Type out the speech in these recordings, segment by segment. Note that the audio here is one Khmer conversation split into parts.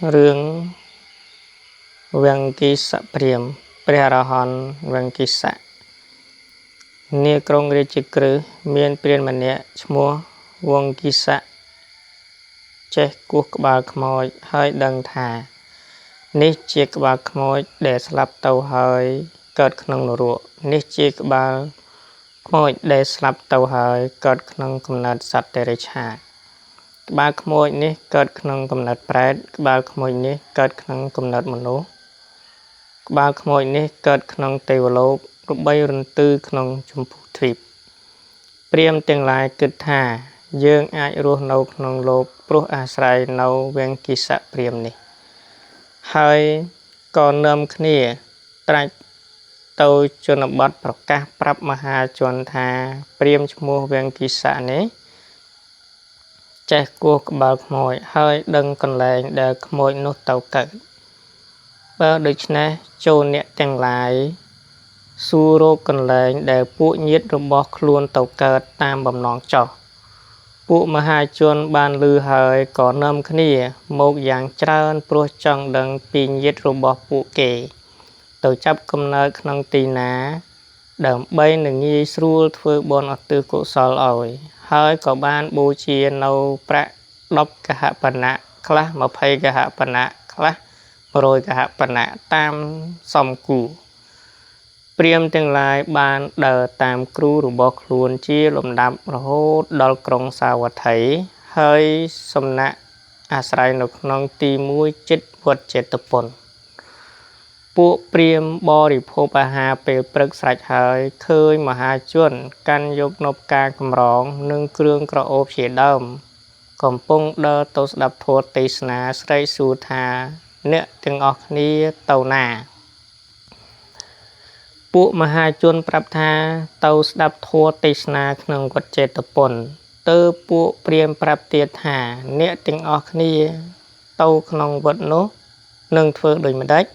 រឿងវង្គិសព្រាហ្មណ៍ព្រះអរហន្តវង្គិសៈនាក្រុងរាជក្រឹសមានព្រានម្នាក់ឈ្មោះវង្គិសៈចេះគោះក្បាលខ្មោចហើយដឹងថានេះជាក្បាលខ្មោចដែលស្លាប់ទៅហើយកើតក្នុងនរកនេះជាក្បាលខ្មោចដែលស្លាប់ទៅហើយកើតក្នុងកំណើតសត្វតិរិឆានក្បាលខ្មោចនេះកើតក្នុងកំណើតប្រេតក្បាលខ្មោចនេះកើតក្នុងកំណើតមនុស្សក្បាលខ្មោចនេះកើតក្នុងទេវលោករបីរន្ទឺក្នុងចម្ពោះទ្វីបព្រាហ្មណ៍ទាំងឡាយគិតថាយើងអាចរស់នៅក្នុងលោកព្រោះអាស្រ័យនៅវង្គិសព្រាហ្មណ៍នេះហើយក៏នាំគ្នាត្រាច់ទៅជនបទប្រកាសប្រាប់មហាជនថាព្រាហ្មណ៍ឈ្មោះវង្គិសៈនេះចេះគោះក្បាលខ្មោចហើយដឹងកន្លែងដែលខ្មោចនោះទៅកើតបើដូច្នេះចូលអ្នកទាំងឡាយសួររកកន្លែងដែលពួកញាតិរបស់ខ្លួនទៅកើតតាមបំណងចោះពួកមហាជនបានឮហើយក៏នាំគ្នាមកយ៉ាងច្រើនព្រោះចង់ដឹងពីញាតិរបស់ពួកគេទៅចាប់កំណើតក្នុងទីណាដើម្បីនឹងងាយស្រួលធ្វើបុណ្យឧទ្ទិសកុសលឲ្យហើយក៏បានបូជានៅប្រាក់10កហបណៈខ្លះ20កហបណៈខ្លះ100កហបណៈតាមសមគួរព្រាហ្មណ៍ទាំងឡាយបានដើរតាមគ្រូរបស់ខ្លួនជាលំដាប់រហូតដល់ក្រុងសាវត្ថីហើយសំណាក់អាស្រ័យនៅក្នុងទីមួយជិតវត្តចេតពុនពួកព្រាហ្មណ៍បរិភោគអាហារពេលព្រឹកស្រេចហើយឃើញមហាជនកាន់យកនំផ្កាកម្រងនិងគ្រឿងក្រអូបជាដើមកំពុងដើរទៅស្ដាប់ធម៌ទេសនាស្រែកសួរថាអ្នកទាំងអស់គ្នាទៅណាពួកមហាជនប្រាប់ថាទៅស្ដាប់ធម៌ទេសនាក្នុងវត្តចេតពុនទើបពួកព្រាហ្មណ៍ប្រាប់ទៀតថាអ្នកទាំងអស់គ្នាទៅក្នុងវត្តនោះនឹងធ្វើដូចម្ដេច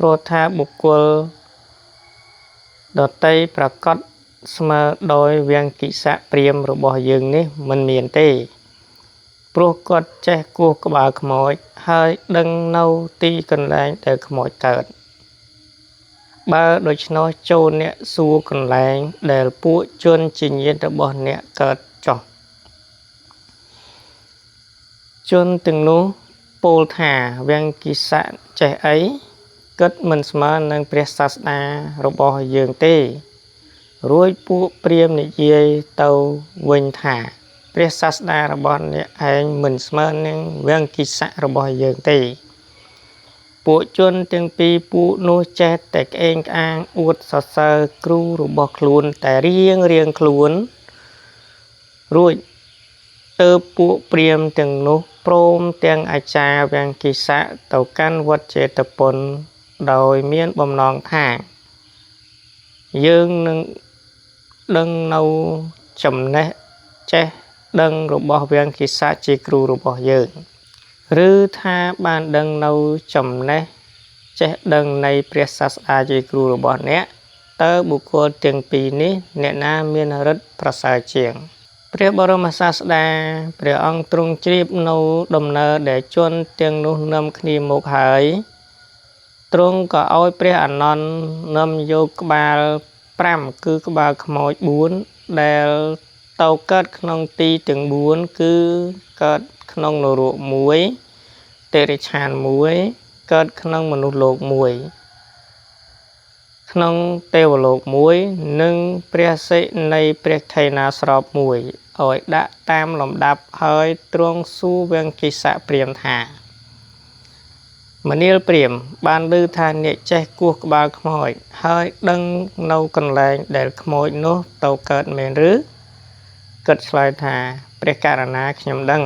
ព្រោះថាបុគ្គលដតីប្រកបស្មើដោយវង្គិសព្រាហ្មណ៍របស់យើងនេះមិនមានទេព្រោះគាត់ចេះគោះក្បាលខ្មោចហើយដឹងនៅទីកន្លែងដែលខ្មោចកើតបើដូច្នោះចូលអ្នកសួរកន្លែងដែលពួកជនជាញាតិរបស់អ្នកកើតចុះជនទាំងនោះពោលថាវង្គិសៈចេះអីគិតមិនស្មើនឹងព្រះសាស្តារបស់យើងទេរួចពួកព្រាហ្មណ៍និយាយទៅវិញថាព្រះសាស្តារបស់អ្នកឯងមិនស្មើនឹងវង្គិសៈរបស់យើងទេពួកជនទាំងពីរពួកនោះចេះតែក្អេងក្អាងអួតសរសើរគ្រូរបស់ខ្លួនតែរៀងខ្លួនរួចទើបពួកព្រាហ្មណ៍ទាំងនោះព្រមទាំងអាចារ្យវង្គិសៈទៅកាន់វត្តចេតពុនដោយមានបំណងថាយើងនឹងដឹងនៅចំណេះចេះដឹងរបស់វង្គិសៈជាគ្រូរបស់យើងឬថាបានដឹងនៅចំណេះចេះដឹងនៃព្រះសាស្តាជាគ្រូរបស់អ្នកតើបុគ្គលទាំងពីរនេះអ្នកណាមានឫទ្ធិប្រសើរជាងព្រះបរមសាស្តាព្រះអង្គទ្រង់ជ្រាបនៅដំណើរដែលជនទាំងនោះនាំគ្នាមកហើយទ្រង់ក៏ឲ្យព្រះអានន្ទនាំយកក្បាល5គឺក្បាលខ្មោច4ដែលទៅកើតក្នុងទីទាំង4គឺកើតក្នុងនរក1តិរិឆាន1កើតក្នុងមនុស្សលោក1ក្នុងទេវលោក1និងព្រះសិនៃព្រះខេណាស្រប1ឲ្យដាក់តាមលំដាប់ហើយទ្រង់សួរវង្គិសព្រាហ្មណ៍ថាមនាលព្រាហ្មណ៍បានឮថាអ្នកចេះគោះក្បាលខ្មោចហើយដឹងនៅកន្លែងដែលខ្មោចនោះទៅកើតមែនឬគិតឆ្លើយថាព្រះករណាខ្ញុំដឹង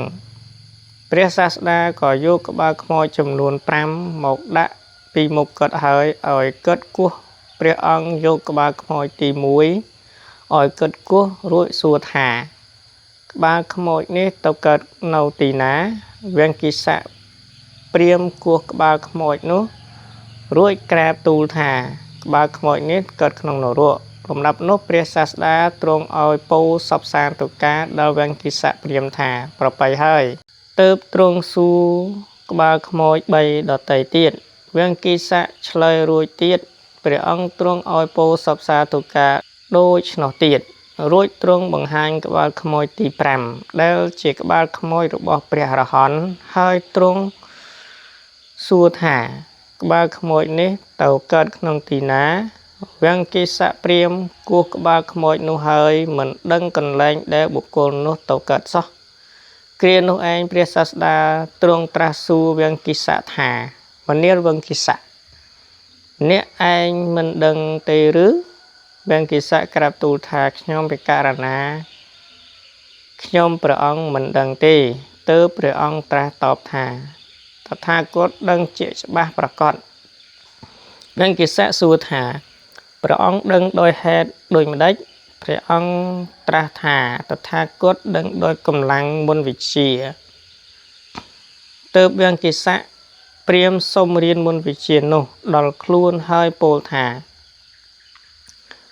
ព្រះសាស្តាក៏យកក្បាលខ្មោចចំនួន5មកដាក់ពីមុខគាត់ហើយឲ្យគាត់គោះព្រះអង្គយកក្បាលខ្មោចទី1ឲ្យគាត់គោះរួចសួរថាក្បាលខ្មោចនេះទៅកើតនៅទីណាវង្គិសៈព្រាហ្មណ៍គោះក្បាលខ្មោចនោះរួចក្រាបទូលថាក្បាលខ្មោចនេះកើតក្នុងនរកលំដាប់នោះព្រះសាស្តាទ្រង់ឲ្យពោលសពសានតុការដល់វង្គិសព្រាហ្មណ៍ថាប្របីហើយទើបទ្រង់សួរ ក្បាលខ្មោច3ដតីទៀតវាំងគិសៈឆ្លើយរួចទៀតព្រះអង្គទ្រង់ឲ្យពោសពសាទុការដូច្នោះទៀតរួចទ្រង់បង្ហាញក្បាលខ្មោចទី5ដែលជាក្បាលខ្មោចរបស់ព្រះអរហន្តហើយទ្រង់សួរថាក្បាលខ្មោចនេះទៅកើតក្នុងទីណាវាំងគិសៈព្រាហ្មណ៍គោះក្បាលខ្មោចនោះហើយមិនដឹងកន្លែងដែលបុគ្គលនោះទៅកើតសោះគ្រានោះឯងព្រះសាស្តាទ្រង់ត្រាស់សួរវាំងគិសៈថាមនាលវាំងគិសៈអ្នកឯងមិនដឹងទេឬវាំងគិសៈក្រាបទូលថាខ្ញុំពិការណាខ្ញុំព្រះអង្គមិនដឹងទេទើបព្រះអង្គត្រាស់តបថាតថាគតដឹងជាច្បាស់ប្រកបវាំងគិសៈសួរថាព្រះអង្គដឹងដោយហេតុដូចម្ដេចព្រះអង្គត្រាស់ថាតថាគតដឹងដោយកម្លាំងមន្តវិជ្ជាទើបវាំងគិសៈព្រាហ្មណ៍សូមរៀនមន្តវិជ្ជានោះដល់ខ្លួនហើយពោលថា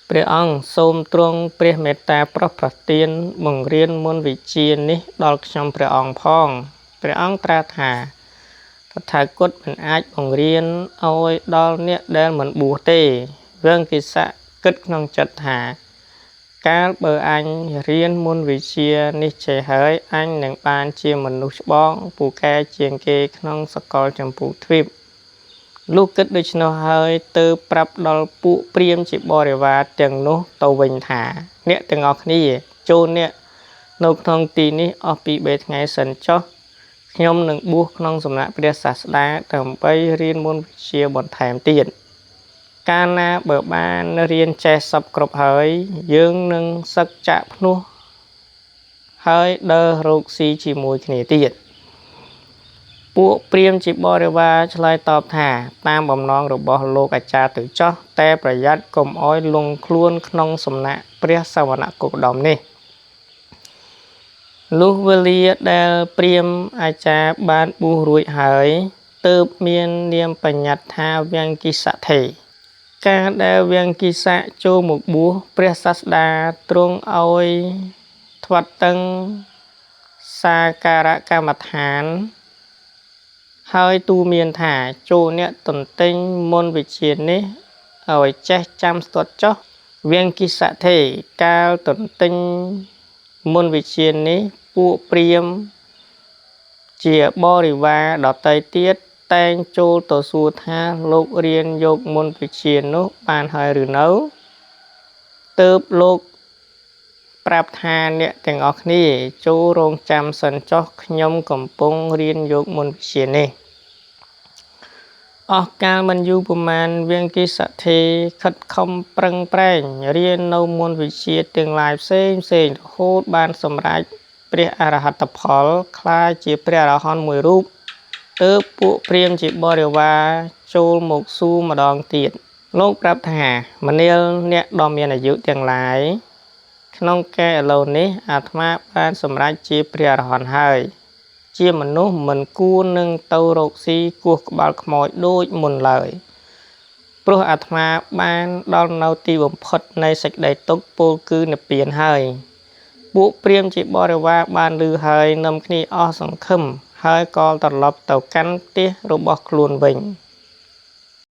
ព្រះអង្គសូមទ្រង់ព្រះមេត្តាប្រោសប្រទានបង្រៀនមន្តវិជ្ជានេះដល់ខ្ញុំព្រះអង្គផងព្រះអង្គត្រាស់ថាតថាគតមិនអាចបង្រៀនឲ្យដល់អ្នកដែលមិនបួសទេវាំងគិសៈគិតក្នុងចិត្តថាកាលបើអញរៀនមន្តវិជ្ជានេះចេះហើយអញនឹងបានជាមនុស្សច្បងពូកែជាងគេក្នុងសកលចម្ពោះទ្វីបលុះគិតដូច្នោះហើយទើបប្រាប់ដល់ពួកព្រាហ្មណ៍ជាបរិវារទាំងនោះទៅវិញថាអ្នកទាំងអស់គ្នាចូលអ្នកនៅក្នុងទីនេះអស់ពី3ថ្ងៃសិនចុះខ្ញុំនឹងបួសក្នុងសំណាក់ព្រះសាស្តាដើម្បីរៀនមន្តវិជ្ជាបន្ថែមទៀតកាលណាបើបានរៀនចេះសពគ្រប់ហើយយើងនឹងសឹកចាក់ភ្នោះហើយដើររកស៊ីជាមួយគ្នាទៀតពួកព្រាហ្មណ៍ជាបរិវារឆ្លើយតបថាតាមបំណងរបស់លោកអាចារ្យទៅចោះតែប្រយ័ត្នកុំឲ្យលងខ្លួនក្នុងសំណាក់ព្រះសវនគោតមនេះលុះវេលាដែលព្រាហ្មណ៍អាចារ្យបានបួសរួចហើយទើបមាននាមបញ្ញត្តិថាវាំងគិសៈថេរការដែលវាំងគិសៈចូលមកបួសព្រះសាស្តាទ្រង់ឲ្យថ្វាត់តឹងសាការៈកម្មដ្ឋានហើយទូមានថាចូលអ្នកទន្ទិញមន្តវិជ្ជានេះឲ្យចេះចាំស្ទាត់ចុះវាំងគិសៈថេរកាលទន្ទិញមន្តវិជ្ជានេះពួកព្រាហ្មណ៍ជាបរិវារដទៃទៀតតែងចូលទៅសួរថាលោករៀនយកមន្តវិជ្ជានោះបានហើយឬនៅទើបលោកប្រាប់ថាអ្នកទាំងអស់គ្នាចូលរងចាំសិនចុះខ្ញុំកំពុងរៀនយកមន្តវិជ្ជានេះអស់កាលមិនយូរប៉ុន្មានវាំងគិសៈថេរខិតខំប្រឹងប្រែងរៀននៅមន្តវិជ្ជាទាំងឡាយផ្សេងរហូតបានសម្រេចព្រះអរហត្តផលក្លាយជាព្រះអរហន្តមួយរូបទើបពួកព្រាហ្មណ៍ជាបរិវារចូលមកសួរម្ដងទៀតលោកប្រាប់ថាមនាលអ្នកដ៏មានអាយុទាំងឡាយក្នុងកាលឥឡូវនេះអាត្មាបានសម្រេចជាព្រះអរហន្តហើយជាមនុស្សមិនគួរនឹងទៅរកស៊ីគោះក្បាលខ្មោចដូចមុនឡើយព្រោះអាត្មាបានដល់នៅទីបំផុតនៃសេចក្តីទុក្ខពោលគឺនិព្វានហើយពួកព្រាហ្មណ៍ជាបរិវារបានឮហើយនាំគ្នាអស់សង្ឃឹមហើយក៏ត្រឡប់ទៅកាន់ផ្ទះរបស់ខ្លួនវិញ